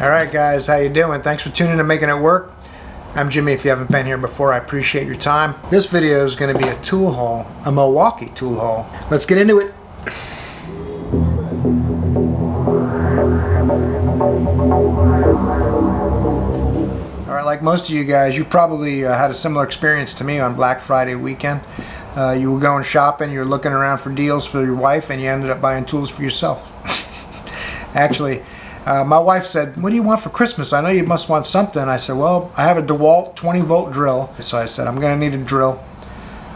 Alright guys, how you doing? Thanks for tuning in to Making It Work. I'm Jimmy. If you haven't been here before, I appreciate your time. This video is going to be a tool haul, a Milwaukee tool haul. Let's get into it. Alright, like most of you guys, you probably had a similar experience to me on Black Friday weekend. You were going shopping, you were looking around for deals for your wife, and you ended up buying tools for yourself. Actually, my wife said, "What do you want for Christmas? I know you must want something." I said, "Well, I have a DeWalt 20-volt drill." So I said, "I'm going to need a drill."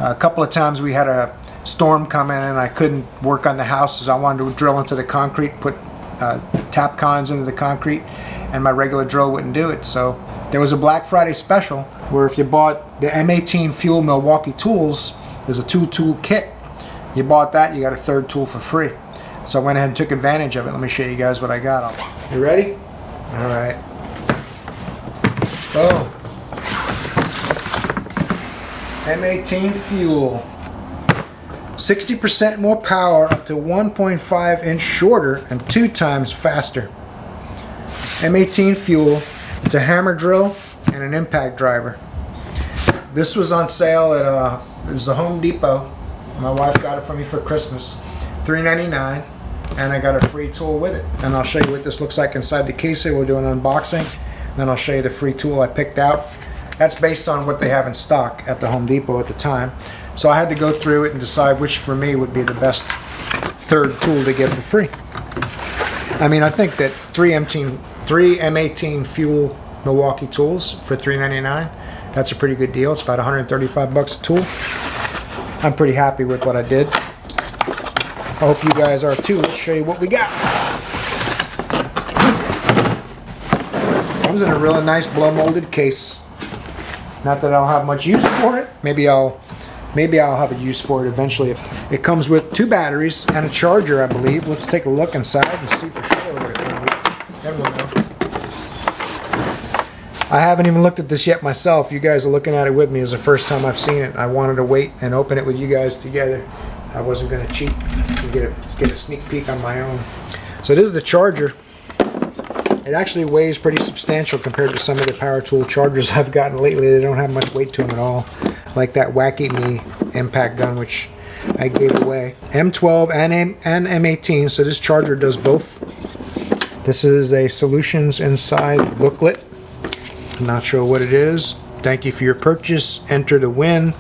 A couple of times we had a storm come in and I couldn't work on the house, so I wanted to drill into the concrete, put tap cons into the concrete, and my regular drill wouldn't do it. So there was a Black Friday special where if you bought the M18 Fuel Milwaukee tools, there's a 2-tool kit. You bought that, you got a third tool for free. So I went ahead and took advantage of it. Let me show you guys what I got. You ready? Alright. Boom. M18 Fuel. 60% more power, up to 1.5 inch shorter, and 2 times faster. M18 Fuel. It's a hammer drill and an impact driver. This was on sale at it was the Home Depot. My wife got it for me for Christmas. $3.99. And I got a free tool with it. And I'll show you what this looks like inside the case here. We'll do an unboxing. Then I'll show you the free tool I picked out. That's based on what they have in stock at the Home Depot at the time. So I had to go through it and decide which for me would be the best third tool to get for free. I mean, I think that 3 M18 Fuel Milwaukee tools for $3.99, that's a pretty good deal. It's about 135 bucks a tool. I'm pretty happy with what I did. I hope you guys are too. Let's show you what we got. Comes in a really nice blow molded case. Not that I'll have much use for it. Maybe I'll have a use for it eventually. It comes with 2 batteries and a charger, I believe. Let's take a look inside and see for sure what it comes with. Then we'll know. I haven't even looked at this yet myself. You guys are looking at it with me. It's the first time I've seen it. I wanted to wait and open it with you guys together. I wasn't going to cheat and get a sneak peek on my own. So this is the charger. It actually weighs pretty substantial compared to some of the power tool chargers I've gotten lately. They don't have much weight to them at all. Like that Wacky Me impact gun, which I gave away. M12 and M18, so this charger does both. This is a Solutions Inside booklet. I'm not sure what it is. Thank you for your purchase. Enter to win.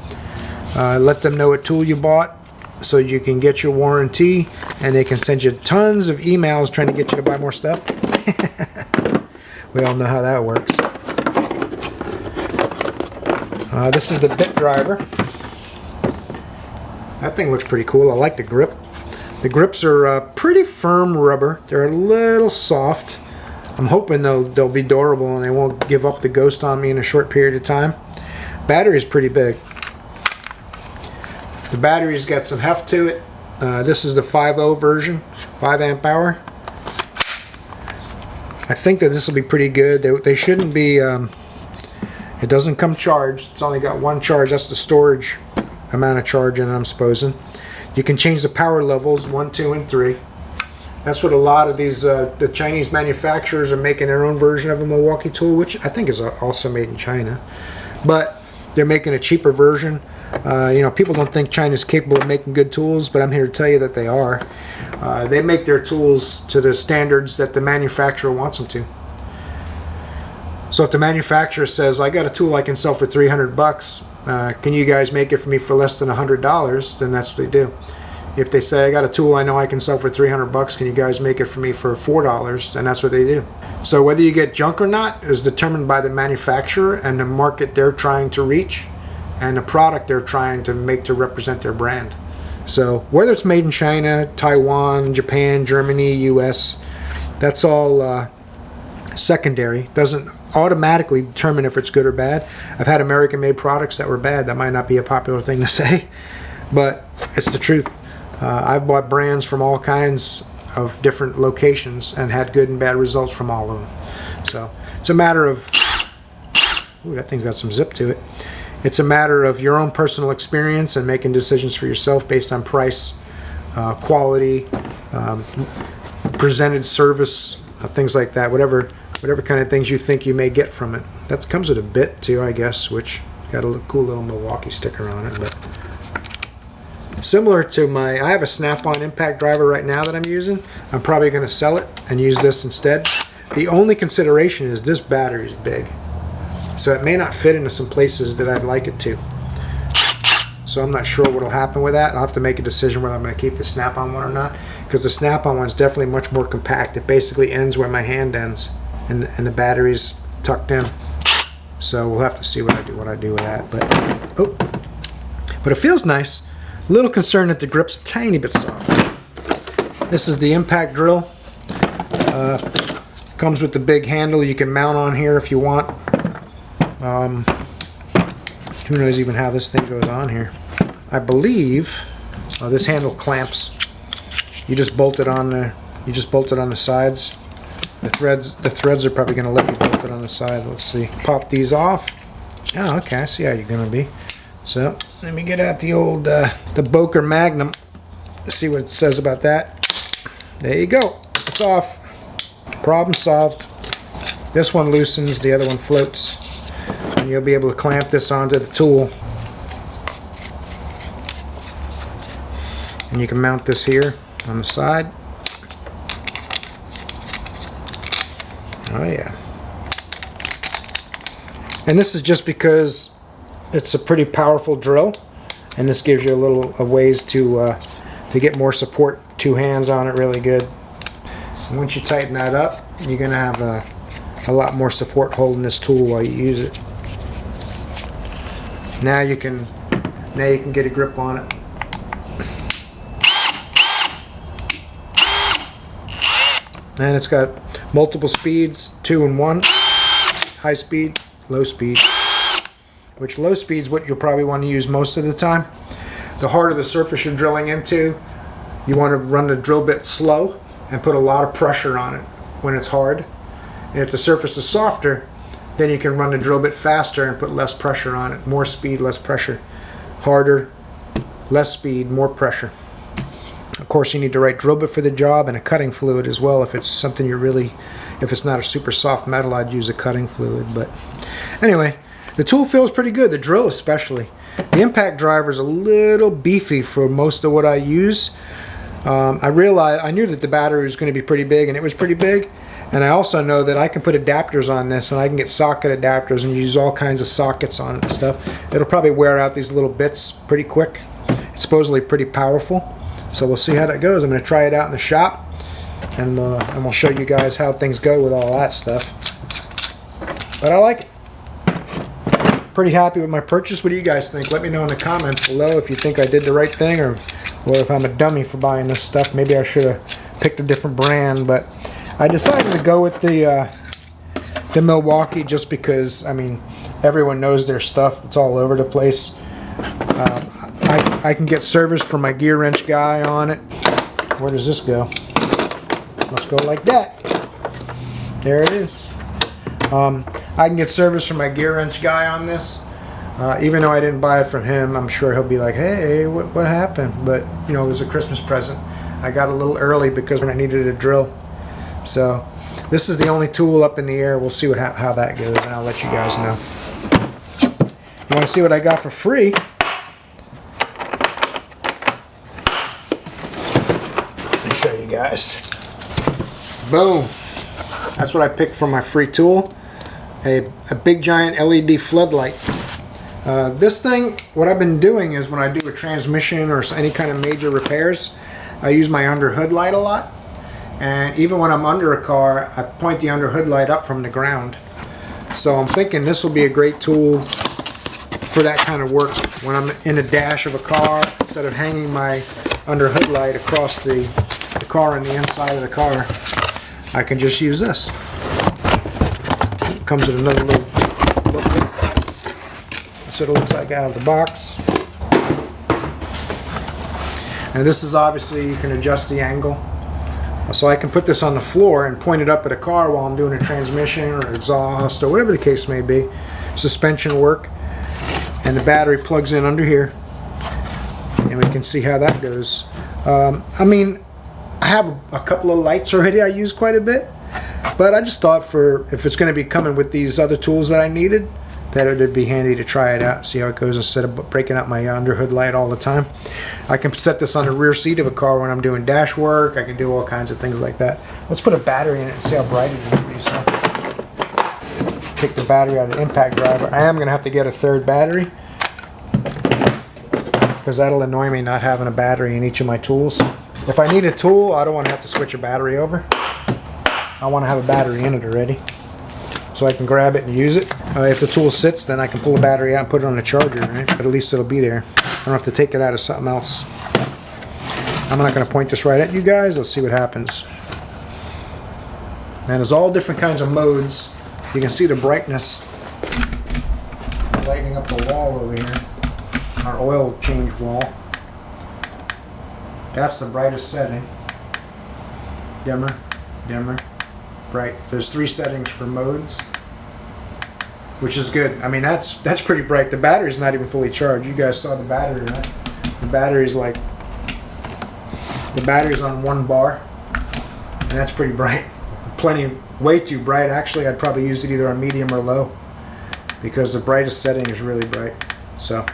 Let them know what tool you bought, so you can get your warranty, and they can send you tons of emails trying to get you to buy more stuff. We all know how that works. This is the bit driver. That thing looks pretty cool. I like the grip. The grips are pretty firm rubber. They're a little soft. I'm hoping they'll be durable and they won't give up the ghost on me in a short period of time. Battery is pretty big. The battery's got some heft to it. This is the 5.0 version, 5 amp hour. I think that this will be pretty good. They shouldn't be, it doesn't come charged. It's only got 1 charge. That's the storage amount of charge in it, I'm supposing. You can change the power levels, 1, 2, and 3. That's what a lot of these, the Chinese manufacturers are making their own version of a Milwaukee tool, which I think is also made in China. But they're making a cheaper version. You know, people don't think China's capable of making good tools, but I'm here to tell you that they are. They make their tools to the standards that the manufacturer wants them to. So if the manufacturer says, "I got a tool I can sell for 300 bucks, can you guys make it for me for less than $100?" then that's what they do. If they say, "I got a tool I know I can sell for 300 bucks, can you guys make it for me for $4?" then that's what they do. So whether you get junk or not is determined by the manufacturer and the market they're trying to reach, and the product they're trying to make to represent their brand. So whether it's made in China, Taiwan, Japan, Germany, US, that's all secondary. Doesn't automatically determine if it's good or bad. I've had American made products that were bad. That might not be a popular thing to say, but it's the truth. I've bought brands from all kinds of different locations and had good and bad results from all of them. So it's a matter of, ooh, that thing's got some zip to it. It's a matter of your own personal experience and making decisions for yourself based on price, quality, presented service, things like that. Whatever whatever kind of things you think you may get from it. That comes with a bit too, I guess, which got a cool little Milwaukee sticker on it. But similar to I have a snap-on impact driver right now that I'm using. I'm probably going to sell it and use this instead. The only consideration is this battery is big, so it may not fit into some places that I'd like it to. So I'm not sure what will happen with that. I'll have to make a decision whether I'm going to keep the snap-on one or not, because the snap-on one is definitely much more compact. It basically ends where my hand ends, and the battery's tucked in. So we'll have to see what I do with that. But it feels nice. A little concerned that the grip's a tiny bit soft. This is the impact drill. Comes with the big handle you can mount on here if you want. Who knows even how this thing goes on here. I believe this handle clamps. You just bolt it on there. You just bolt it on the sides. The threads are probably going to let you bolt it on the side. Let's see. Pop these off. Oh, okay. I see how you're going to be. So let me get out the old the Boker Magnum. Let's see what it says about that. There you go. It's off. Problem solved. This one loosens. The other one floats. And you'll be able to clamp this onto the tool. And you can mount this here on the side. Oh yeah. And this is just because it's a pretty powerful drill, and this gives you a ways to get more support. Two hands on it, really good. And once you tighten that up, you're gonna have a lot more support holding this tool while you use it. Now you can get a grip on it. And it's got multiple speeds, 2 and 1, high speed, low speed. Which low speed is what you'll probably want to use most of the time. The harder the surface you're drilling into, you want to run the drill bit slow and put a lot of pressure on it when it's hard. And if the surface is softer, then you can run the drill bit faster and put less pressure on it. More speed, less pressure. Harder, less speed, more pressure. Of course, you need the right drill bit for the job and a cutting fluid as well. If it's something if it's not a super soft metal, I'd use a cutting fluid. But anyway, the tool feels pretty good, the drill especially. The impact driver is a little beefy for most of what I use. I knew that the battery was going to be pretty big, and it was pretty big. And I also know that I can put adapters on this, and I can get socket adapters and use all kinds of sockets on it and stuff. It'll probably wear out these little bits pretty quick. It's supposedly pretty powerful. So we'll see how that goes. I'm going to try it out in the shop, and we'll show you guys how things go with all that stuff. But I like it. Pretty happy with my purchase. What do you guys think? Let me know in the comments below if you think I did the right thing, or if I'm a dummy for buying this stuff. Maybe I should have picked a different brand, but I decided to go with the Milwaukee just because, I mean, everyone knows their stuff. It's all over the place. I can get service from my gear wrench guy on it. Where does this go? Must go like that. There it is. I can get service from my gear wrench guy on this. Even though I didn't buy it from him, I'm sure he'll be like, hey, what happened? But, you know, it was a Christmas present. I got a little early because I needed a drill. So this is the only tool up in the air. We'll see how that goes, and I'll let you guys know. You want to see what I got for free? Let me show you guys. Boom. That's what I picked for my free tool. A big giant LED floodlight. This thing, what I've been doing is when I do a transmission or any kind of major repairs, I use my under hood light a lot. And even when I'm under a car, I point the under hood light up from the ground. So I'm thinking this will be a great tool for that kind of work. When I'm in a dash of a car, instead of hanging my under hood light across the car and the inside of the car, I can just use this. It comes with another little booklet. That's what it looks like out of the box. And this is obviously, you can adjust the angle. So I can put this on the floor and point it up at a car while I'm doing a transmission or exhaust or whatever the case may be. Suspension work. And the battery plugs in under here. And we can see how that goes. I mean, I have a couple of lights already I use quite a bit. But I just thought if it's going to be coming with these other tools that I needed, that it would be handy to try it out, see how it goes instead of breaking out my underhood light all the time. I can set this on the rear seat of a car when I'm doing dash work. I can do all kinds of things like that. Let's put a battery in it and see how bright it is. So, take the battery out of the impact driver. I am going to have to get a third battery because that'll annoy me not having a battery in each of my tools. If I need a tool, I don't want to have to switch a battery over. I want to have a battery in it already, so I can grab it and use it. If the tool sits, then I can pull the battery out and put it on the charger, right? But at least it'll be there. I don't have to take it out of something else. I'm not going to point this right at you guys. Let's see what happens. And there's all different kinds of modes. You can see the brightness lighting up the wall over here, our oil change wall. That's the brightest setting. Dimmer, dimmer, bright. There's 3 settings for modes, which is good. I mean, that's pretty bright. The battery's not even fully charged. You guys saw the battery, right? The battery's on 1 bar, and that's pretty bright. Plenty, way too bright. Actually, I'd probably use it either on medium or low because the brightest setting is really bright. So,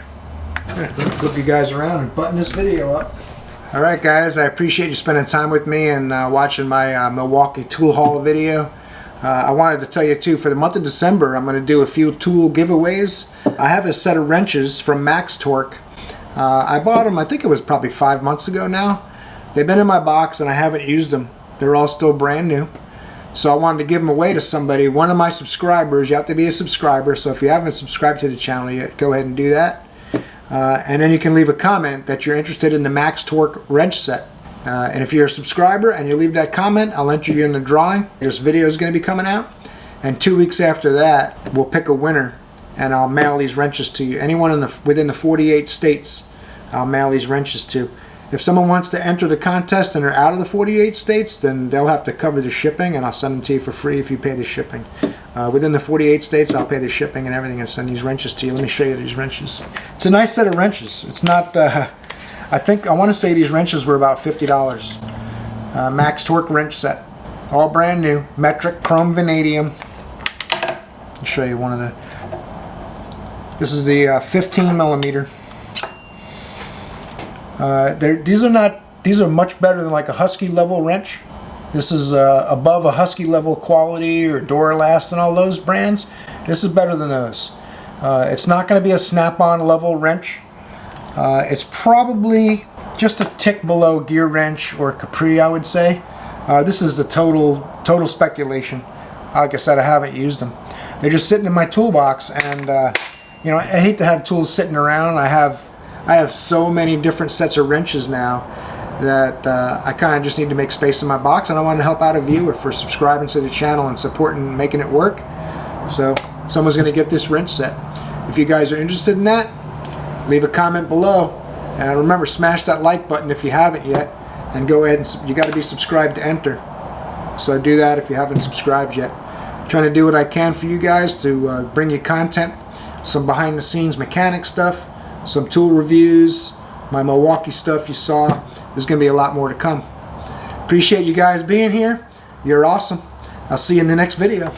let me flip you guys around and button this video up. Alright guys, I appreciate you spending time with me and watching my Milwaukee tool haul video. I wanted to tell you too, for the month of December I'm going to do a few tool giveaways. I have a set of wrenches from MaxTorque. I bought them, I think it was probably 5 months ago now. They've been in my box and I haven't used them. They're all still brand new. So I wanted to give them away to somebody, one of my subscribers. You have to be a subscriber, so if you haven't subscribed to the channel yet, go ahead and do that. And then you can leave a comment that you're interested in the MaxTorque wrench set. And if you're a subscriber and you leave that comment, I'll enter you in the drawing. This video is going to be coming out. And 2 weeks after that, we'll pick a winner and I'll mail these wrenches to you. Anyone within the 48 states, I'll mail these wrenches to. If someone wants to enter the contest and they're out of the 48 states, then they'll have to cover the shipping, and I'll send them to you for free if you pay the shipping. Within the 48 states, I'll pay the shipping and everything and send these wrenches to you. Let me show you these wrenches. It's a nice set of wrenches. It's not, I want to say these wrenches were about $50. MaxTorque wrench set. All brand new. Metric chrome vanadium. I'll show you one of the, this is the 15 millimeter. These are much better than like a Husky level wrench. This is above a Husky level quality or Duralast and all those brands. This is better than those. It's not going to be a snap-on level wrench. It's probably just a tick below gear wrench or Capri, I would say. This is the total speculation. Like I said, I haven't used them. They're just sitting in my toolbox, and you know, I hate to have tools sitting around. I have so many different sets of wrenches now that I kind of just need to make space in my box, and I want to help out a viewer for subscribing to the channel and supporting making it work. So someone's going to get this wrench set. If you guys are interested in that, leave a comment below, and remember, smash that like button if you haven't yet, and go ahead and you got to be subscribed to enter. So do that if you haven't subscribed yet. I'm trying to do what I can for you guys to bring you content, some behind the scenes mechanic stuff, some tool reviews, my Milwaukee stuff you saw. There's going to be a lot more to come. Appreciate you guys being here. You're awesome. I'll see you in the next video.